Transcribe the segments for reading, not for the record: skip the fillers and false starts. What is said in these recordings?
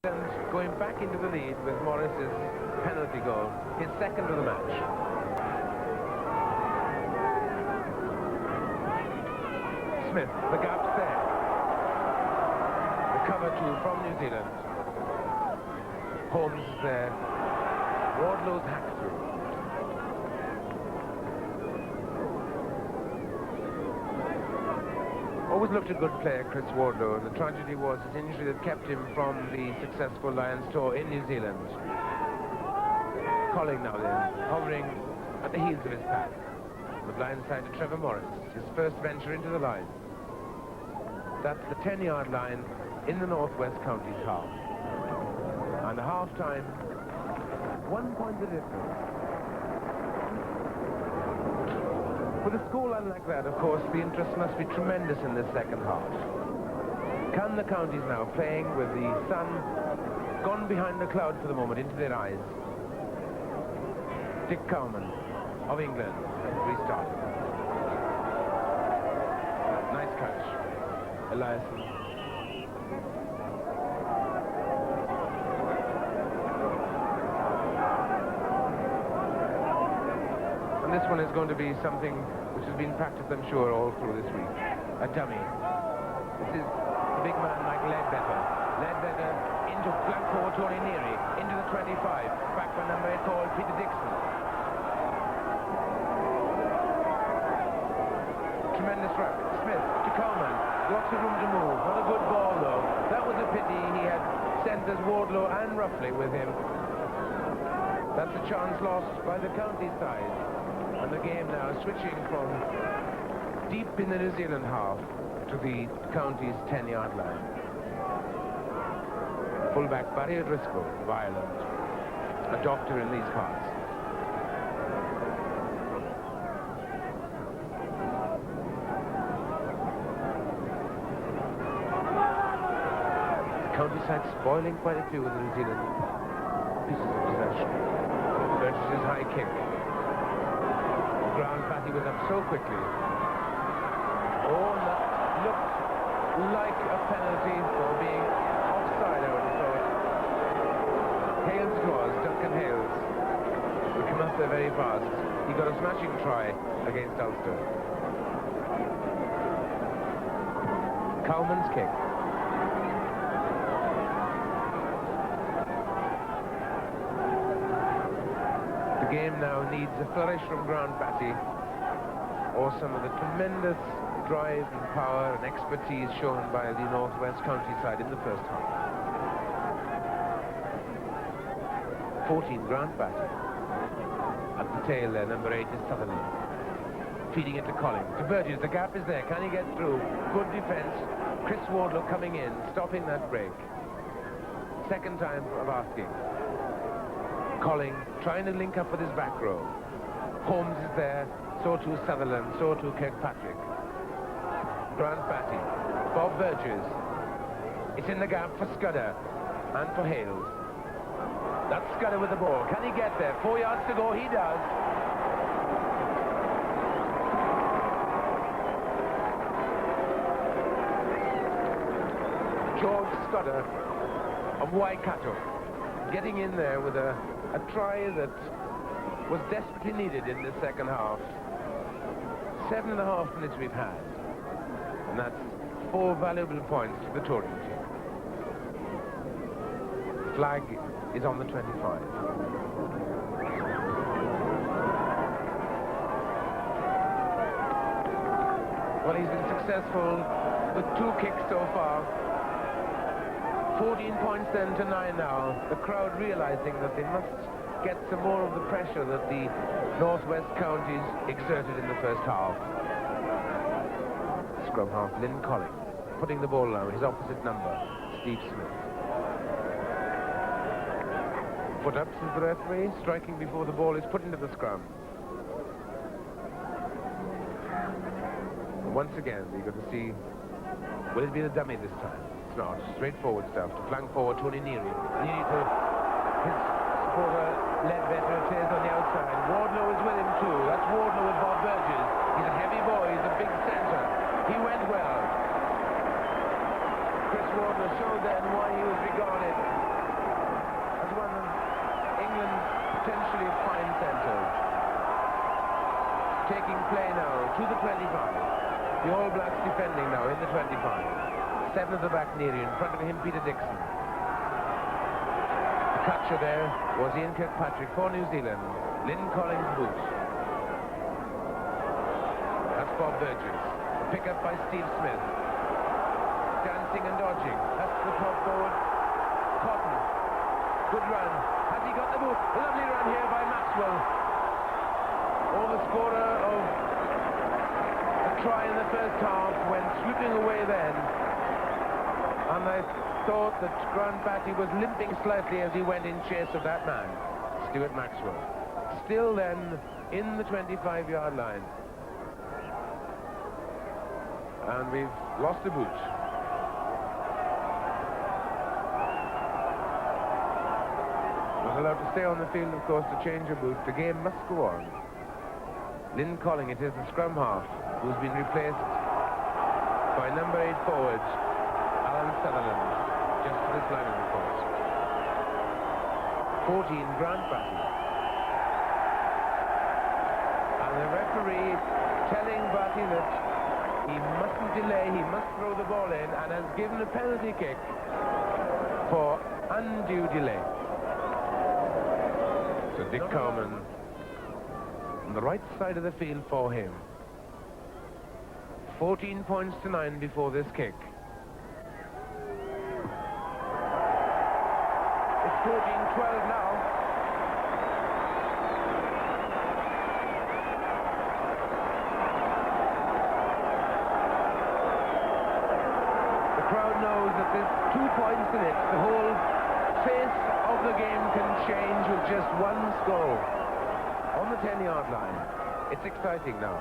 And going back into the lead with Morris's penalty goal, his second of the match. Smith, the gap's there. The cover two from New Zealand. Holmes is there. Wardlow's hack through. Always looked a good player, Chris Wardlow, and the tragedy was his injury that kept him from the successful Lions tour in New Zealand. Colling now then, hovering at the heels of his pack. The blind side to Trevor Morris, his first venture into the line. That's the 10-yard line in the Northwest Counties half. And the half-time, 1 point the difference. With a scoreline like that, of course, the interest must be tremendous in this second half. Can the counties now, playing with the sun gone behind the cloud for the moment, into their eyes? Dick Cowman of England restarted. Nice catch. Eliasson. This one is going to be something which has been practiced, I'm sure, all through this week. A dummy. This is a big man like Ledbetter. Ledbetter into flank forward Tony Neary, into the 25. Back for number 8 called Peter Dixon. Tremendous run. Smith to Coleman. Lots of room to move. Not a good ball, though. That was a pity. He had centres Wardlow and Ruffley with him. That's a chance lost by the county side. And the game now switching from deep in the New Zealand half to the county's 10-yard line. Fullback Barry O'Driscoll of Ireland, a doctor in these parts. County side spoiling quite a few of the New Zealand pieces of possession. Burgess's high kick. Ground Fatty was up so quickly. Oh, and that looked like a penalty for being offside, I would have thought. Hales it was, Duncan Hales. He came up there very fast. He got a smashing try against Ulster. Cowman's kick. The game now needs a flourish from Grant Batty, or some of the tremendous drive and power and expertise shown by the Northwest County side in the first half. 14, Grant Batty. At the tail there, number 8 is Sutherland. Feeding it to Collins. To Burgess, the gap is there. Can he get through? Good defense. Chris Wardlow coming in, stopping that break. Second time of asking. Colling trying to link up with his back row. Holmes is there, so too Sutherland, so too Kirkpatrick. Grant Batty, Bob Burgess. It's in the gap for Scudder and for Hales. That's Scudder with the ball. Can he get there? 4 yards to go. He does. George Scudder of Waikato getting in there with a try that was desperately needed in the second half. 7.5 minutes we've had, and that's 4 valuable points to the touring team. Flag is on the 25. Well, he's been successful with 2 kicks so far. 14 points then to 9 now. The crowd realizing that they must get some more of the pressure that the Northwest counties exerted in the first half. Scrum half, Lynn Colling, putting the ball now, his opposite number, Steve Smith. Foot up, says the referee, striking before the ball is put into the scrum. And once again, you've got to see, will it be the dummy this time? It's not. Straightforward stuff. To flank forward, Tony Neary. Neary to his supporter, Ledbetter, tears on the outside. Wardlow is with him too. That's Wardlow with Bob Burgess. He's a heavy boy. He's a big centre. He went well. Chris Wardlow showed then why he was regarded The All Blacks defending now in the 25. 7 at the back, Neary. In front of him, Peter Dixon. The catcher there was Ian Kirkpatrick for New Zealand. Lynn Collins' boot. That's Bob Burgess. The pick-up by Steve Smith. Dancing and dodging. That's the top forward. Cotton. Good run. Has he got the boot? A lovely run here by Maxwell. Oh, the scorer of a try in the first half went slipping away then. And I thought that Grant Batty was limping slightly as he went in chase of that man, Stuart Maxwell. Still then in the 25-yard line. And we've lost a boot. Was allowed to stay on the field, of course, to change a boot. The game must go on. Lynn Colling, it is the scrum half, who's been replaced by number 8 forward, Alan Sutherland, just to this line of report. 14, Grant Batty. And the referee telling Batty that he mustn't delay, he must throw the ball in, and has given a penalty kick for undue delay. So Dick Cowman on the right side of the field for him. 14 points to 9 before this kick. It's 14-12 now. The crowd knows that there's 2 points in it. The whole face of the game can change with just one score. On the 10-yard line. It's exciting now.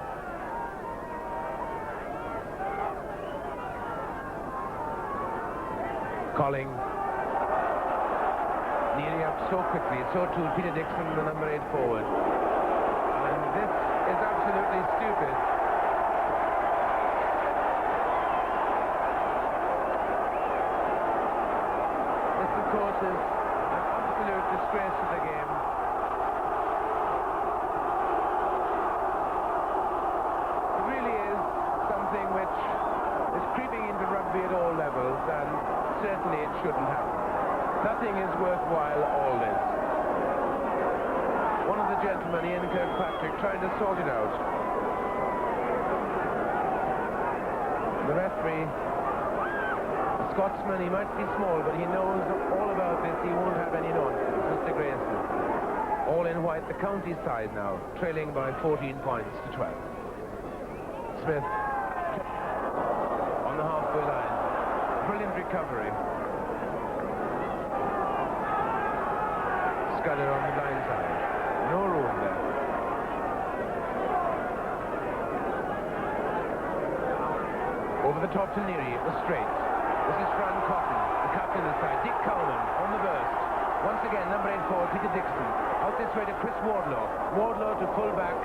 Colling. Nearly up so quickly. So too Peter Dixon, the number 8 forward. And this is absolutely stupid. This, of course, is an absolute disgrace to the game. And certainly it shouldn't happen. Nothing is worthwhile all this. One of the gentlemen, Ian Kirkpatrick, trying to sort it out. The referee, a Scotsman, he might be small, but he knows all about this. He won't have any nonsense. Mr. Grayson. All in white, the county side now, trailing by 14 points to 12. Smith on the halfway line. Brilliant recovery. Scudder on the line side. No room there. Over the top to Neary. It was straight. This is Fran Cotton, the captain this side. Dick Cowman on the burst. Once again, number 8 forward, Peter Dixon. Out this way to Chris Wardlaw. Wardlaw to full back.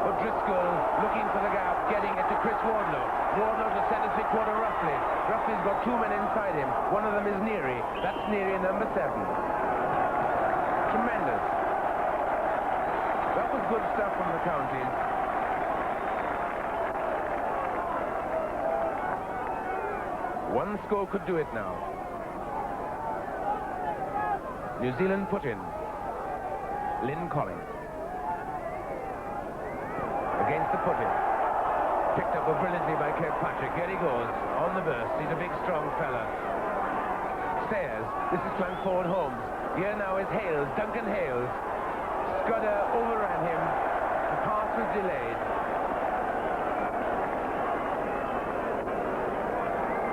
O'Driscoll looking for the gap, getting it to Chris Wardlaw. Wardlaw to centre three-quarter Ruffley. Ruffley's got 2 men inside him. One of them is Neary. That's Neary, number 7. Tremendous. That was good stuff from the counties. One score could do it now. New Zealand put in. Lynn Collins. Against the put-in. Picked up brilliantly by Kirkpatrick. Here he goes, on the burst. He's a big, strong fella. Sayers. This is flank forward Holmes. Here now is Hales, Duncan Hales. Scudder overran him. The pass was delayed.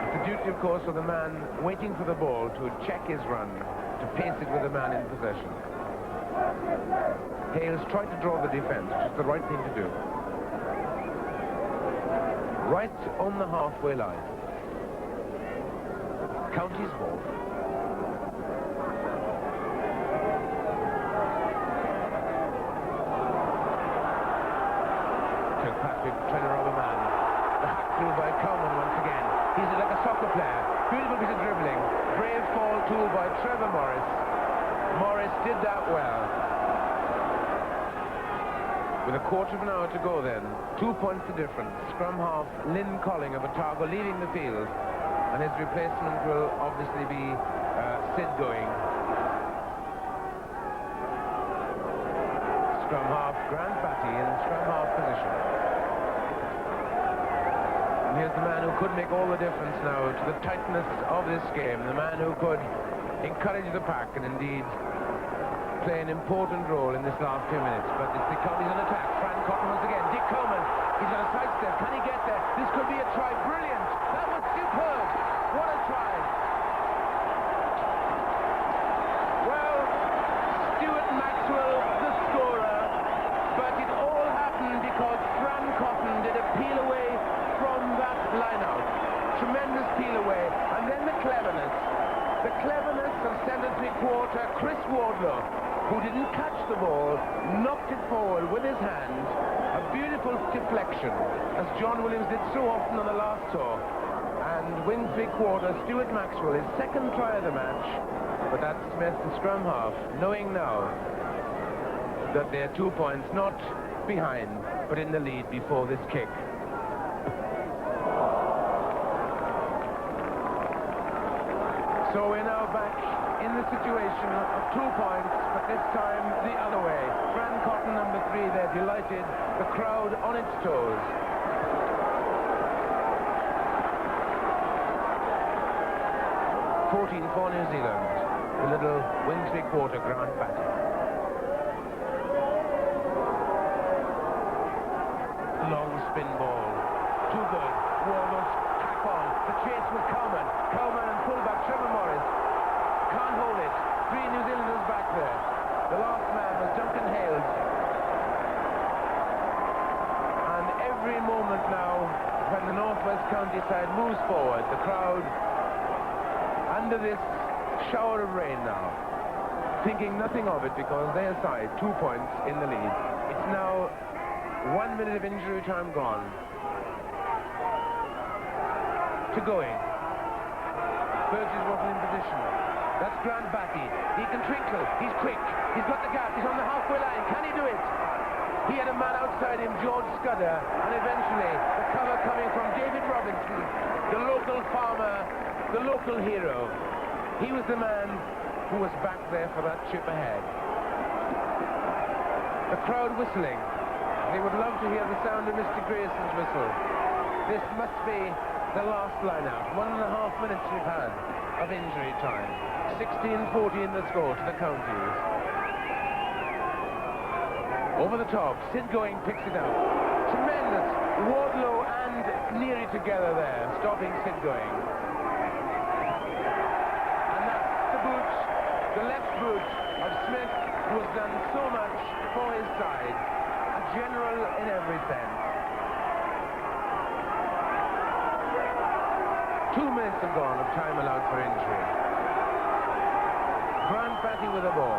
It's the duty, of course, of the man waiting for the ball to check his run, to pace it with the man in possession. Hales tried to draw the defense, which is the right thing to do. Right on the halfway line. County's ball. Kirkpatrick trying to rob a man. The hack through by Cowman once again. He's like a soccer player. Beautiful piece of dribbling. Brave fall too by Trevor Morris. Morris did that well. With a quarter of an hour to go then, 2 points the difference. Scrum half Lynn Colling of Otago leaving the field, and his replacement will obviously be Sid going. Scrum half Grant Batty in scrum half position. And here's the man who could make all the difference now to the tightness of this game, the man who could encourage the pack and indeed play an important role in this last few minutes. But it's the Counties on attack. Fran Cotton once again. Dick Coleman, he's on a sidestep. Can he get there? This could be a try. Brilliant. That was superb. What a try. Well, Stuart Maxwell, the scorer. But it all happened because Fran Cotton did a peel away from that line-out. Tremendous peel away. And then the cleverness. The cleverness of centre three-quarter Chris Wardlow, who didn't catch the ball, knocked it forward with his hand. A beautiful deflection, as John Williams did so often on the last tour. And wins three-quarter Stuart Maxwell, his second try of the match. But that's Smith, the scrum half, knowing now that they're 2 points, not behind, but in the lead before this kick. So we're now back in the situation of 2 points, but this time the other way. Fran Cotton, number 3, they're delighted. The crowd on its toes. $14 for New Zealand. The little wing three-quarter Grant Batty. Long spin ball. Too good. Warner's tack on. The chase with Coleman. Coleman and fullback Trevor Morris. Can't hold it. 3 New Zealanders back there. The last man was Duncan Hales. And every moment now, when the Northwest County side moves forward, the crowd, under this shower of rain now, thinking nothing of it because their side, 2 points in the lead. It's now 1 minute of injury time gone. To going. Burgess wasn't in position. That's Grant Batty. He can twinkle. He's quick. He's got the gap. He's on the halfway line. Can he do it? He had a man outside him, George Scudder, and eventually the cover coming from David Robinson, the local farmer, the local hero. He was the man who was back there for that chip ahead. The crowd whistling. They would love to hear the sound of Mr. Grayson's whistle. This must be the last line-out. 1.5 minutes we've had of injury time. 16-40 in the score to the Counties. Over the top, Sid Going picks it up. Tremendous. Wardlow and Neary together there, stopping Sid Going. And that's the boot, the left boot of Smith, who has done so much for his side. A general in every sense. 2 minutes have gone of time allowed for injury. Grant Batty with the ball.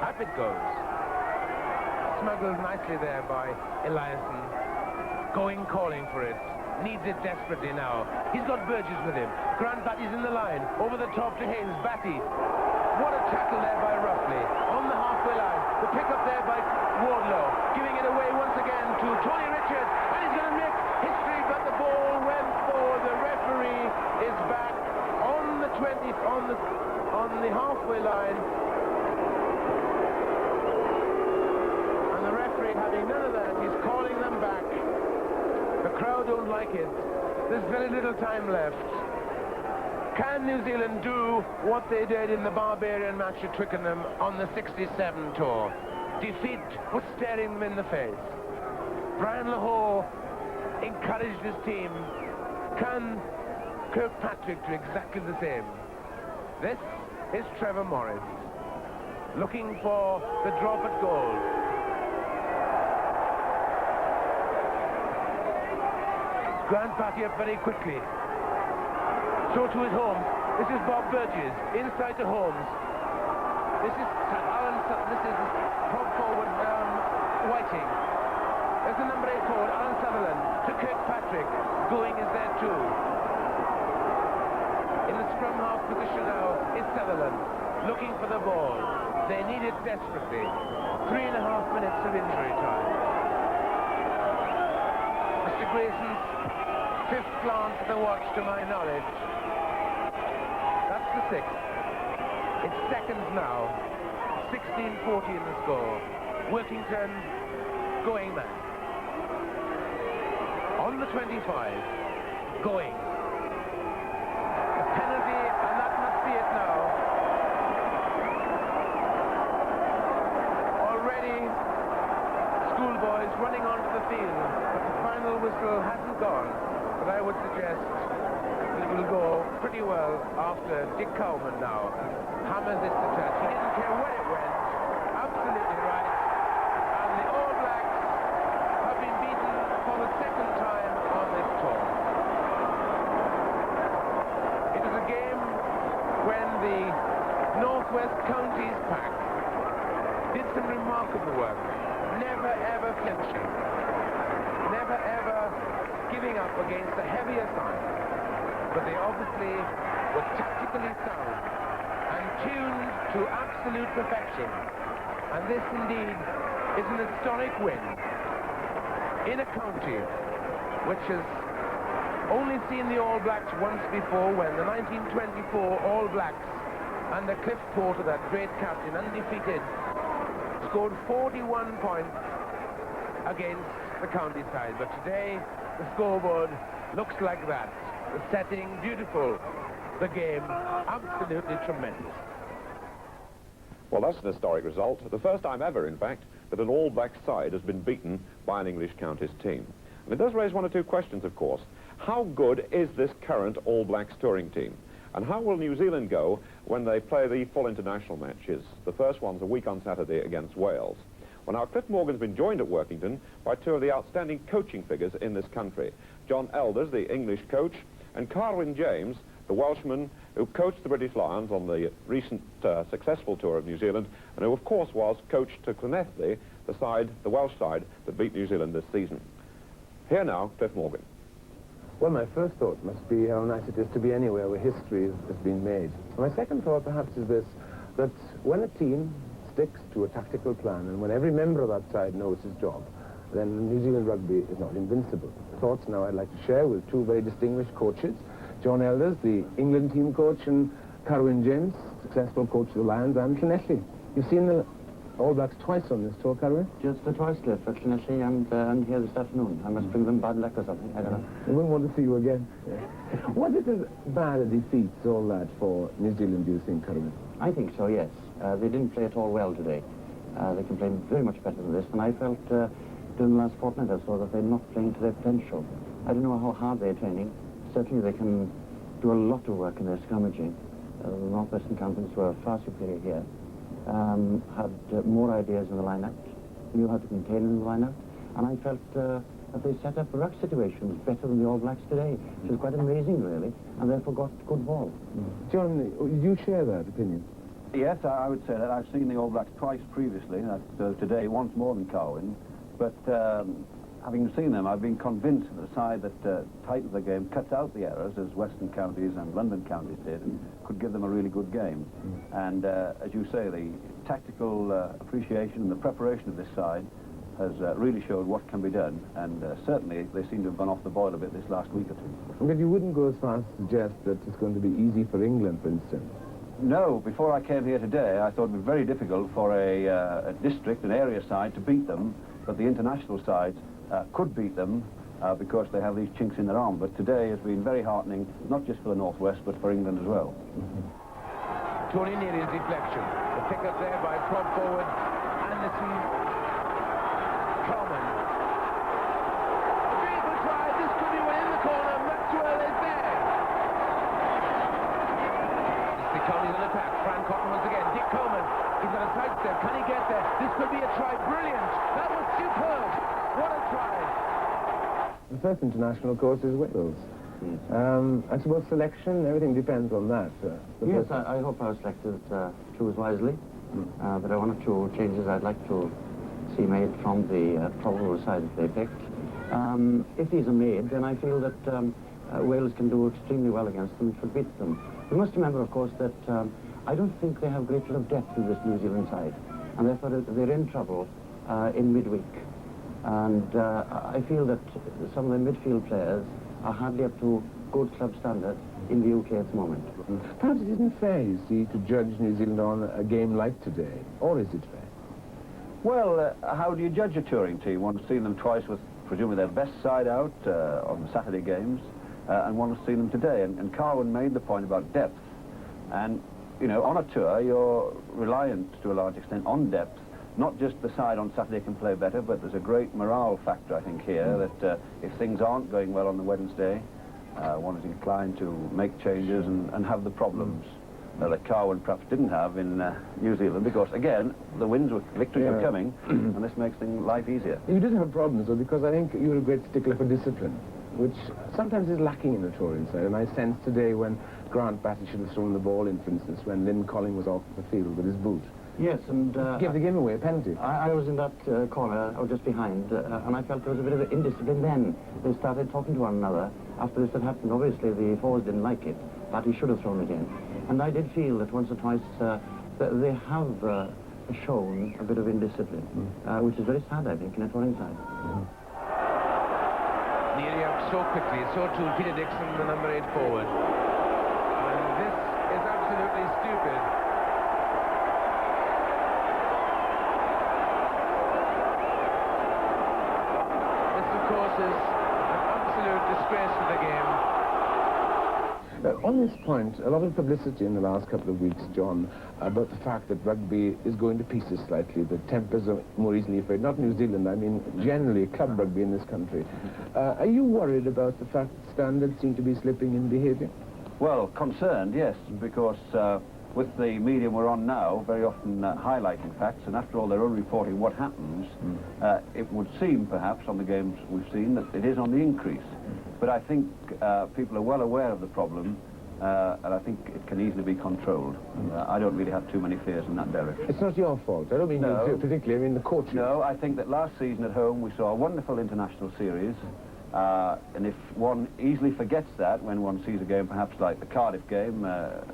Up it goes. Smuggled nicely there by Eliasson. Going, calling for it. Needs it desperately now. He's got Burgess with him. Grant Batty's in the line. Over the top to Haynes. Batty. What a tackle there by Ruffley. On the halfway line. The pick-up there by Wardlow. Giving it away once again to Tony Richards. And he's going to make history, but the ball went forward. The referee is back on the 20th, on the halfway line. And the referee, having none of that, he's calling them back. The crowd don't like it. There's very little time left. Can New Zealand do what they did in the Barbarian match at Twickenham on the 67 tour? Defeat was staring them in the face. Brian Lahore encouraged his team. Can Kirkpatrick do exactly the same? This is Trevor Morris looking for the drop at goal. Grant Batty up very quickly. So to his home. This is Bob Burgess inside to Holmes. This is Alan. This is prop forward Whiting. There's the number 8 forward Alan Sutherland to Kirkpatrick. Going is there too. In the scrum half position now is Sutherland. looking for the ball. They need it desperately. 3.5 minutes of injury time. Mr. Grayson's 5th glance at the watch, to my knowledge. That's the 6th. It's seconds now. 16:40 in the score. Workington going man. On the 25, going. A penalty, and that must be it now. Already, schoolboys running onto the field, but the final whistle hasn't gone. But I would suggest it will go pretty well after Dick Cowman now hammers this to touch. He didn't care where it went. Absolutely right. And the All Blacks have been beaten for the 2nd time on this tour. It was a game when the Northwest Counties pack did some remarkable work, never ever flinching, never ever giving up against the heavier side. But they obviously were tactically sound and tuned to absolute perfection. And this indeed is an historic win in a county which has only seen the All Blacks once before, when the 1924 All Blacks under Cliff Porter, that great captain, undefeated, scored 41 points against the county side. But today the scoreboard looks like that. The setting beautiful, the game absolutely tremendous. Well, that's an historic result. The first time ever, in fact, that an All Black side has been beaten by an English counties team. And it does raise one or two questions, of course. How good is this current All Blacks touring team? And how will New Zealand go when they play the full international matches? The first one's a week on Saturday against Wales. Well, now, Cliff Morgan's been joined at Workington by 2 of the outstanding coaching figures in this country. John Elders, the English coach, and Carwyn James, the Welshman who coached the British Lions on the recent successful tour of New Zealand, and who, of course, was coach to Llanelli, the Welsh side that beat New Zealand this season. Here now, Cliff Morgan. Well, my first thought must be how nice it is to be anywhere where history has been made. My second thought, perhaps, is this, that when a team sticks to a tactical plan and when every member of that side knows his job, then New Zealand rugby is not invincible. Thoughts now I'd like to share with 2 very distinguished coaches, John Elders, the England team coach, and Carwyn James, successful coach of the Lions, and Llanelli. You've seen the All Blacks twice on this tour, Carwyn? Just twice, Cliff, at Llanelli and here this afternoon. I must bring them bad luck or something, I don't know. I wouldn't want to see you again. Was it as bad a defeat, all that, for New Zealand, do you think, Carwyn? I think so, yes. They didn't play at all well today. They can play very much better than this, and I felt during the last fortnight or so that they're not playing to their potential. I don't know how hard they're training. Certainly they can do a lot of work in their scrummaging. The Northwestern Counties were far superior here. Had more ideas in the line-out, knew how to contain in the line-out, and I felt that they set up ruck situations better than the All Blacks today, which is quite amazing, really, and therefore got good ball. John, do you share that opinion? Yes, I would say that. I've seen the All Blacks twice previously, today once more than Carwyn, but having seen them, I've been convinced that the side that tightens the game, cuts out the errors, as Western Counties and London Counties did, could give them a really good game. And as you say, the tactical appreciation and the preparation of this side has really showed what can be done, and certainly they seem to have gone off the boil a bit this last week or 2. But you wouldn't go as far as to suggest that it's going to be easy for England, for instance. No, before I came here today, I thought it would be very difficult for a district, an area side, to beat them, but the international sides could beat them because they have these chinks in their arm. But today has been very heartening, not just for the Northwest, but for England as well. Tony Neary's deflection. The pick-up there by prop forward Anderson Coleman. A beautiful try. This could be one in the corner. Maxwell is there. Dick Coleman's on attack. Fran Cotton once again. Dick Coleman. He's got a sidestep. Can he get there? This could be a try. Brilliant. That was superb. What a try. The first international, of course, is Wales. I suppose selection, everything depends on that. Yes, I hope I was selected to choose wisely. But there are 1 or 2 changes I'd like to see made from the probable side that they picked. If these are made, then I feel that Wales can do extremely well against them. It should beat them. We must remember, of course, that I don't think they have a great deal of depth in this New Zealand side, and therefore they're in trouble in midweek. And I feel that some of the midfield players are hardly up to good club standards in the UK at the moment. Perhaps it isn't fair, you see, to judge New Zealand on a game like today. Or is it fair? Well, how do you judge a touring team? One's seen them twice with, presumably, their best side out on the Saturday games, and one has seen them today. And Carwin made the point about depth. And, you know, on a tour, you're reliant to a large extent on depth. Not just the side on Saturday can play better, but there's a great morale factor, I think, here, that if things aren't going well on the Wednesday, one is inclined to make changes and have the problems that Carwin perhaps didn't have in New Zealand, because, again, the victories are coming, and this makes life easier. You did have problems, though, because I think you're a great stickler for discipline, which sometimes is lacking in the touring side. And I sensed today when Grant Batty should have thrown the ball in, for instance, when Lynn Colling was off the field with his boot. Yes, and... Give the game away, a penalty. I was in that corner, or just behind, and I felt there was a bit of indiscipline then. They started talking to one another. After this had happened, obviously the forwards didn't like it, but he should have thrown it in. And I did feel that once or twice that they have shown a bit of indiscipline, which is very sad, I think, in a touring side. Nearly up so quickly, so too Peter Dixon, the number 8 forward. And this is absolutely stupid. This, of course, is an absolute disgrace to the game. On this point, a lot of publicity in the last couple of weeks, John, about the fact that rugby is going to pieces slightly, that tempers are more easily afraid. Not New Zealand, I mean generally club rugby in this country. Are you worried about the fact that standards seem to be slipping in behaviour? Well, concerned, yes, because with the medium we're on now, very often highlighting facts, and after all, they're only reporting what happens, it would seem, perhaps, on the games we've seen, that it is on the increase. But I think people are well aware of the problem, and I think it can easily be controlled. I don't really have too many fears in that direction. It's not your fault. I don't mean you particularly, I mean the coaches. No, I think that last season at home we saw a wonderful international series, and if one easily forgets that when one sees a game perhaps like the Cardiff game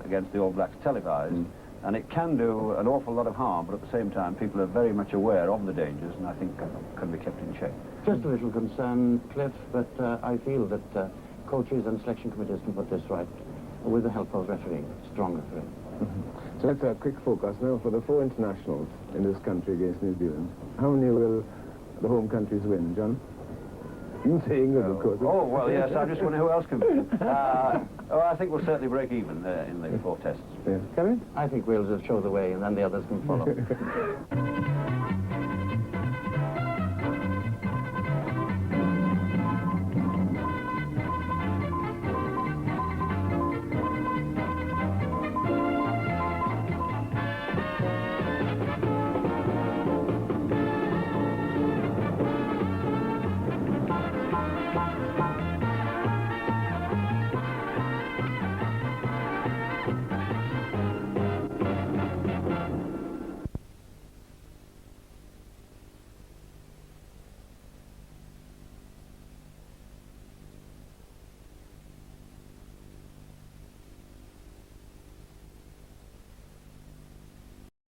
against the All Blacks televised, and it can do an awful lot of harm, but at the same time people are very much aware of the dangers, and I think can be kept in check. Just a little concern, Cliff, but I feel that coaches and selection committees can put this right with the help of refereeing, strong refereeing. So let's have a quick focus now for the 4 internationals in this country against New Zealand. How many will the home countries win, John? You saying that, of course. Oh, well, yes, I'm just wondering who else can win. I think we'll certainly break even in the 4 tests. Yeah. Kevin? I think Wales will show the way, and then the others can follow.